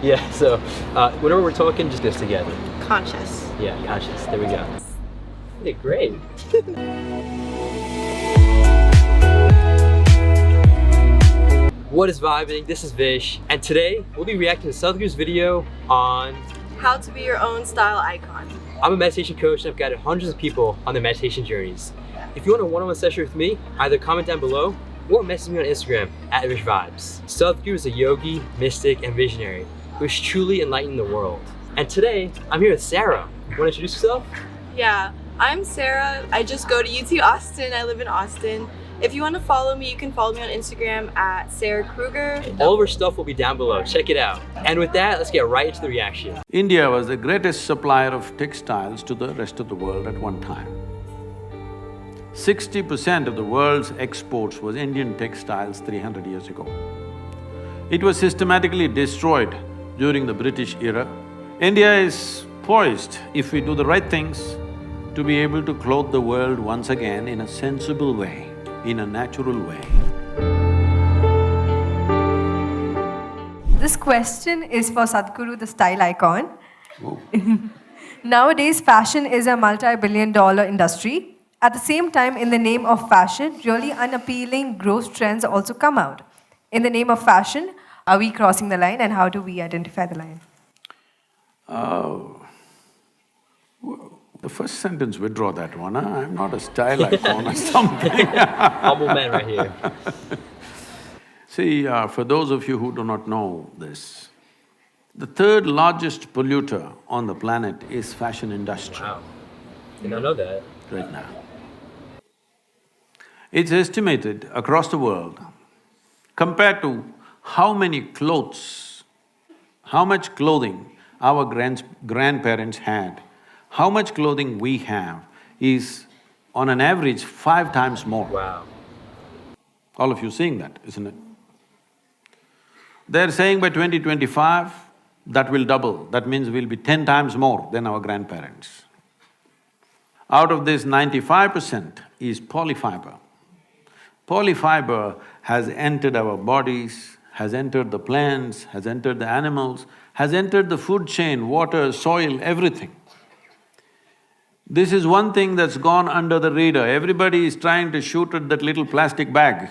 Yeah, so whenever we're talking, just this together. Conscious. Yeah, conscious. There we go. Yeah, great. What is vibing? This is Vish, and today we'll be reacting to Sadhguru's video on how to be your own style icon. I'm a meditation coach and I've guided hundreds of people on their meditation journeys. If you want a one-on-one session with me, either comment down below or message me on Instagram at VishVibez. Sadhguru is a yogi, mystic, and visionary who has truly enlightened the world. And today, I'm here with Sarah. You want to introduce yourself? Yeah, I'm Sarah. I just go to UT Austin. I live in Austin. If you want to follow me, you can follow me on Instagram at Sarah Kruger. All of our stuff will be down below. Check it out. And with that, let's get right into the reaction. India was the greatest supplier of textiles to the rest of the world at one time. 60% of the world's exports was Indian textiles 300 years ago. It was systematically destroyed during the British era. India is poised, if we do the right things, to be able to clothe the world once again in a sensible way, in a natural way. This question is for Sadhguru, the style icon. Oh. Nowadays, fashion is a multi-billion-dollar industry. At the same time, in the name of fashion, really unappealing, gross trends also come out. In the name of fashion, are we crossing the line, and how do we identify the line? The first sentence, withdraw that one, huh? I'm not a style icon or something. Humble man right here. See, for those of you who do not know this, the third largest polluter on the planet is fashion industry. Wow. Did not know that. Right now. It's estimated across the world, compared to how many clothes, how much clothing our grandparents had, how much clothing we have is on an average 5 times more. Wow. All of you seeing that, isn't it? They're saying by 2025, that will double. That means we'll be 10 times more than our grandparents. Out of this, 95% is polyfiber. Polyfiber has entered our bodies, has entered the plants, has entered the animals, has entered the food chain, water, soil, everything. This is one thing that's gone under the radar. Everybody is trying to shoot at that little plastic bag,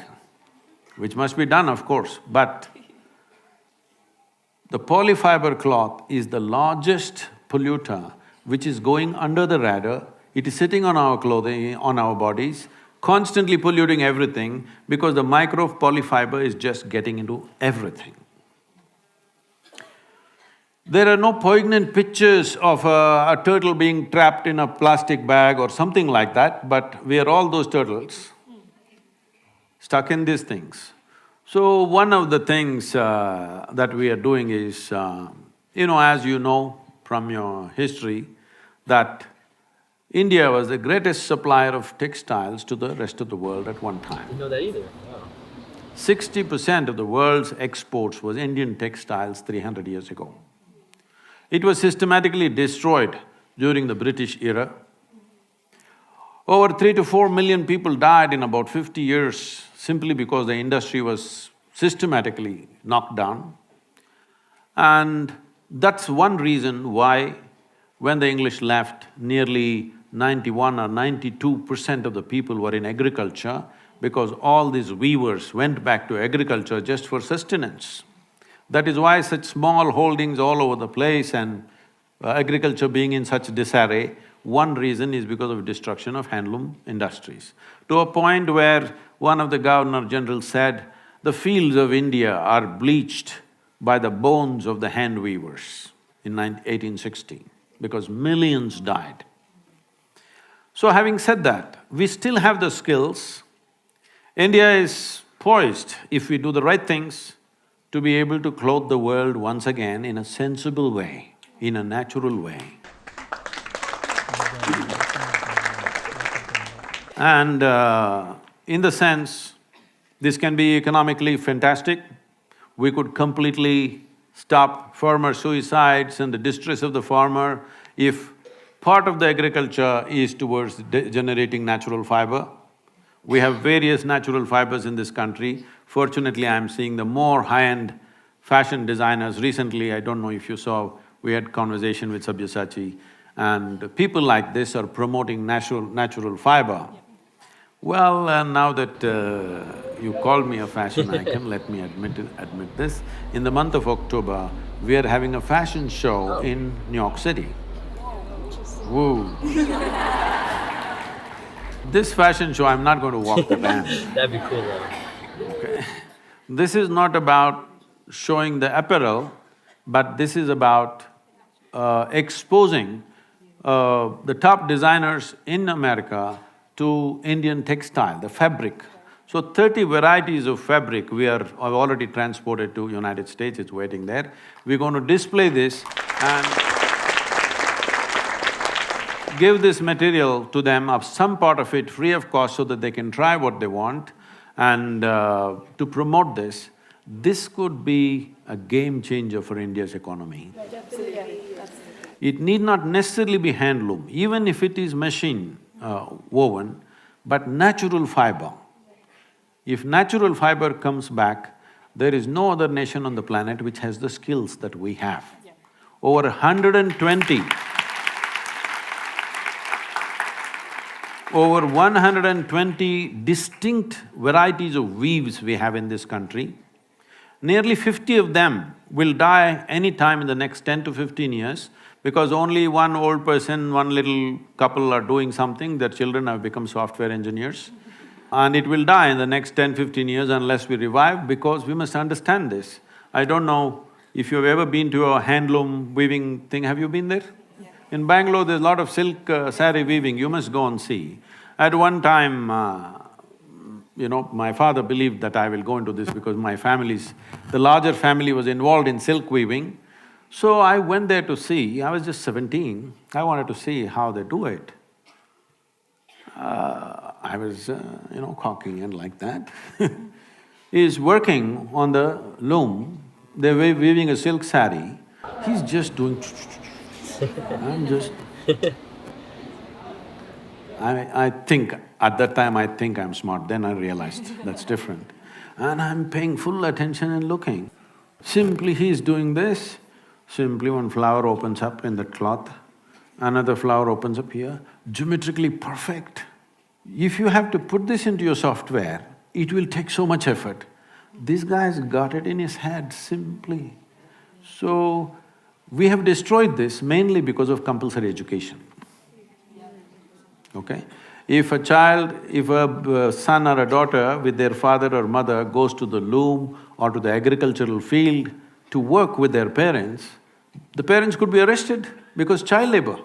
which must be done, of course, but the polyfiber cloth is the largest polluter which is going under the radar. It is sitting on our clothing, on our bodies, constantly polluting everything because the micro polyfiber is just getting into everything. There are no poignant pictures of a turtle being trapped in a plastic bag or something like that, but we are all those turtles stuck in these things. So one of the things that we are doing is, as you know from your history, that India was the greatest supplier of textiles to the rest of the world at one time. Didn't know that either. Wow. 60% of the world's exports was Indian textiles 300 years ago. It was systematically destroyed during the British era. Over 3 to 4 million people died in about 50 years simply because the industry was systematically knocked down. And that's one reason why when the English left, nearly 91 or 92% of the people were in agriculture because all these weavers went back to agriculture just for sustenance. That is why such small holdings all over the place and agriculture being in such disarray, one reason is because of destruction of handloom industries. To a point where one of the Governor-General said, the fields of India are bleached by the bones of the hand weavers in 1860, because millions died. So having said that, we still have the skills. India is poised, if we do the right things, to be able to clothe the world once again in a sensible way, in a natural way. And in the sense, this can be economically fantastic. We could completely stop farmer suicides and the distress of the farmer if part of the agriculture is towards generating natural fiber. We have various natural fibers in this country. Fortunately, I'm seeing the more high-end fashion designers. Recently, I don't know if you saw, we had conversation with Sabyasachi, and people like this are promoting natural fiber. Well, now that you called me a fashion icon, let me admit this. In the month of October, we are having a fashion show in New York City. Woo! This fashion show, I'm not going to walk the band. That'd be cool though. Okay. This is not about showing the apparel, but this is about exposing the top designers in America to Indian textile, the fabric. So 30 varieties of fabric I've already transported to United States, it's waiting there. We're going to display this and give this material to them, of some part of it free of cost, so that they can try what they want. And to promote this, this could be a game changer for India's economy. It need not necessarily be handloom, even if it is machine woven, but natural fiber. If natural fiber comes back, there is no other nation on the planet which has the skills that we have. Over 120 distinct varieties of weaves we have in this country. Nearly 50 of them will die any time in the next 10 to 15 years, because only one old person, one little couple are doing something, their children have become software engineers. And it will die in the next 10-15 years unless we revive, because we must understand this. I don't know if you've ever been to a handloom weaving thing, have you been there? Yeah. In Bangalore, there's a lot of silk saree weaving, you must go and see. At one time, my father believed that I will go into this because the larger family was involved in silk weaving. So I went there to see, I was just 17, I wanted to see how they do it. I was, cocky and like that. He's working on the loom, they're weaving a silk saree, he's just doing I'm just… I think, at that time I think I'm smart, then I realized that's different. And I'm paying full attention and looking. Simply he's doing this, simply one flower opens up in that cloth, another flower opens up here, geometrically perfect. If you have to put this into your software, it will take so much effort. This guy's got it in his head simply. So, we have destroyed this mainly because of compulsory education. Okay? If a son or a daughter with their father or mother goes to the loom or to the agricultural field to work with their parents, the parents could be arrested because child labor.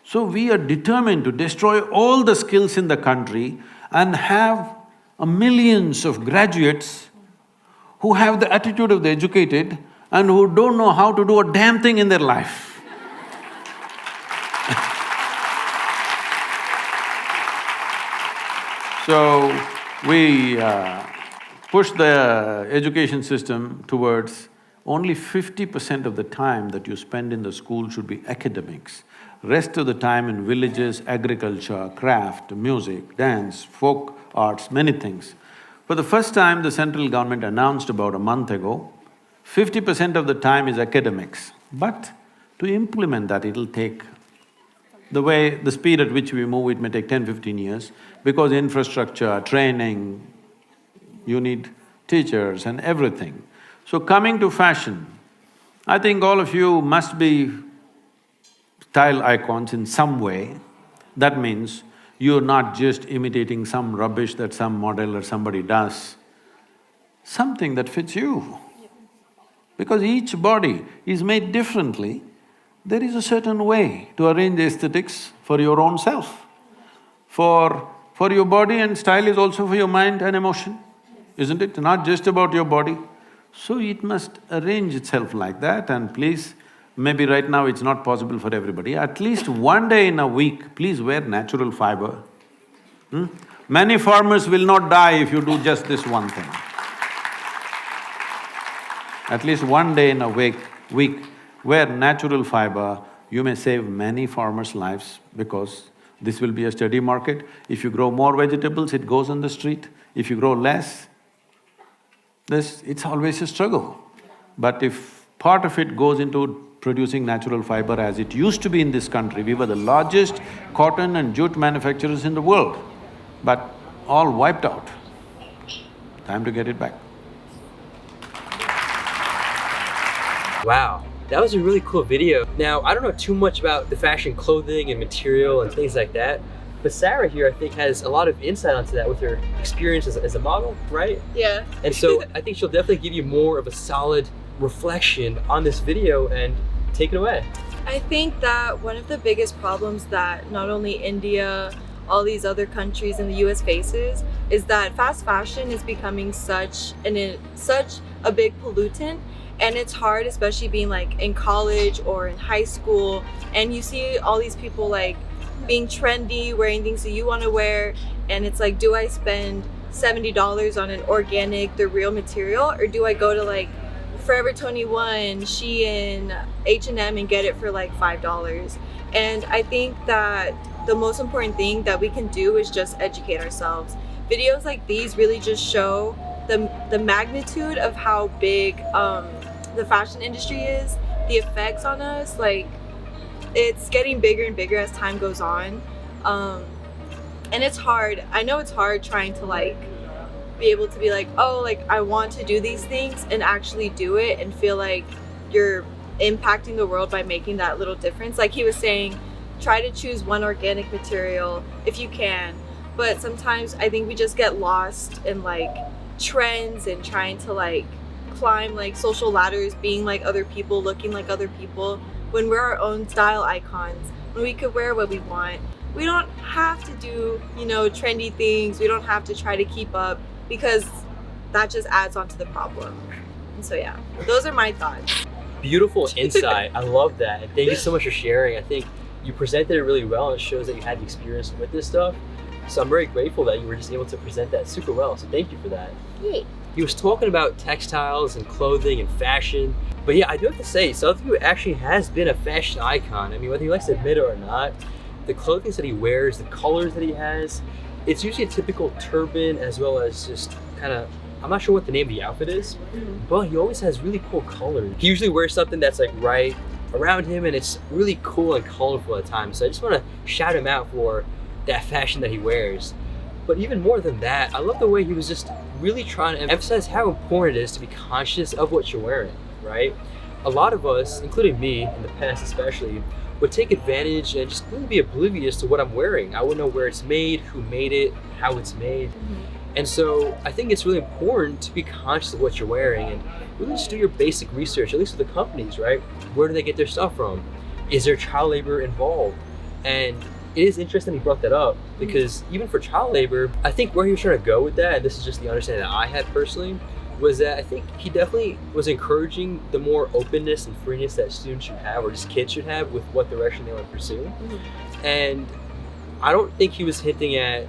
So we are determined to destroy all the skills in the country and have millions of graduates who have the attitude of the educated and who don't know how to do a damn thing in their life. So, we push the education system towards only 50% of the time that you spend in the school should be academics. Rest of the time in villages, agriculture, craft, music, dance, folk arts, many things. For the first time, the central government announced about a month ago, 50% of the time is academics. But to implement that, it'll take… the speed at which we move, it may take 10-15 years, because infrastructure, training, you need teachers and everything. So coming to fashion, I think all of you must be style icons in some way. That means you're not just imitating some rubbish that some model or somebody does, something that fits you. Because each body is made differently, there is a certain way to arrange the aesthetics for your own self. For your body, and style is also for your mind and emotion, isn't it? Not just about your body. So it must arrange itself like that, and please, maybe right now it's not possible for everybody, at least one day in a week, please wear natural fiber. Many farmers will not die if you do just this one thing. At least one day in a week, wear natural fiber, you may save many farmers' lives, because this will be a steady market. If you grow more vegetables, it goes on the street. If you grow less, It's always a struggle. But if part of it goes into producing natural fiber as it used to be in this country, we were the largest cotton and jute manufacturers in the world, but all wiped out. Time to get it back. Wow, that was a really cool video. Now, I don't know too much about the fashion clothing and material and things like that, but Sarah here, I think, has a lot of insight onto that with her experience as a model, right? Yeah. And so I think she'll definitely give you more of a solid reflection on this video, and take it away. I think that one of the biggest problems that not only India, all these other countries in the US faces is that fast fashion is becoming such a big pollutant, and it's hard, especially being like in college or in high school, and you see all these people like being trendy, wearing things that you want to wear, and it's like, do I spend $70 on an organic, the real material, or do I go to like Forever 21, Shein, H&M and get it for like $5? And I think that the most important thing that we can do is just educate ourselves. Videos like these really just show the magnitude of how big the fashion industry is, the effects on us. Like, it's getting bigger and bigger as time goes on, and it's hard. I know it's hard trying to like be able to be like, oh, like I want to do these things and actually do it and feel like you're impacting the world by making that little difference. Like he was saying, try to choose one organic material if you can, but sometimes I think we just get lost in like trends and trying to like climb like social ladders, being like other people, looking like other people, when we're our own style icons, when we could wear what we want. We don't have to do, you know, trendy things. We don't have to try to keep up, because that just adds on to the problem. And so yeah, those are my thoughts. Beautiful insight. I love that. And thank you so much for sharing. I think you presented it really well, and it shows that you had the experience with this stuff. So I'm very grateful that you were just able to present that super well. So thank you for that. Yay. He was talking about textiles and clothing and fashion. But yeah, I do have to say, Sadhguru actually has been a fashion icon. I mean, whether he likes to admit it or not, the clothing that he wears, the colors that he has, it's usually a typical turban, as well as just kind of, I'm not sure what the name of the outfit is, but he always has really cool colors. He usually wears something that's like right around him, and it's really cool and colorful at times. So I just want to shout him out for that fashion that he wears. But even more than that, I love the way he was just really trying to emphasize how important it is to be conscious of what you're wearing, right? A lot of us, including me in the past especially, would take advantage and just really be oblivious to what I'm wearing. I wouldn't know where it's made, who made it, how it's made. And so I think it's really important to be conscious of what you're wearing and really just do your basic research, at least with the companies, right? Where do they get their stuff from? Is there child labor involved? And it is interesting he brought that up, because even for child labor, I think where he was trying to go with that, and this is just the understanding that I had personally, was that I think he definitely was encouraging the more openness and freeness that students should have, or just kids should have, with what direction they want to pursue. And I don't think he was hinting at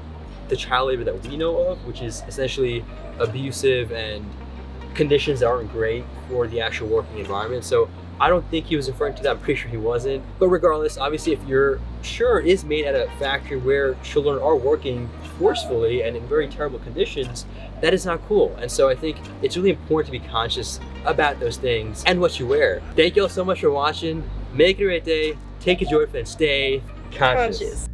the child labor that we know of, which is essentially abusive and conditions that aren't great for the actual working environment. So I don't think he was referring to that. I'm pretty sure he wasn't. But regardless, obviously, if your shirt is made at a factory where children are working forcefully and in very terrible conditions, that is not cool. And so I think it's really important to be conscious about those things and what you wear. Thank you all so much for watching. Make it a great day. Take a joy and stay conscious.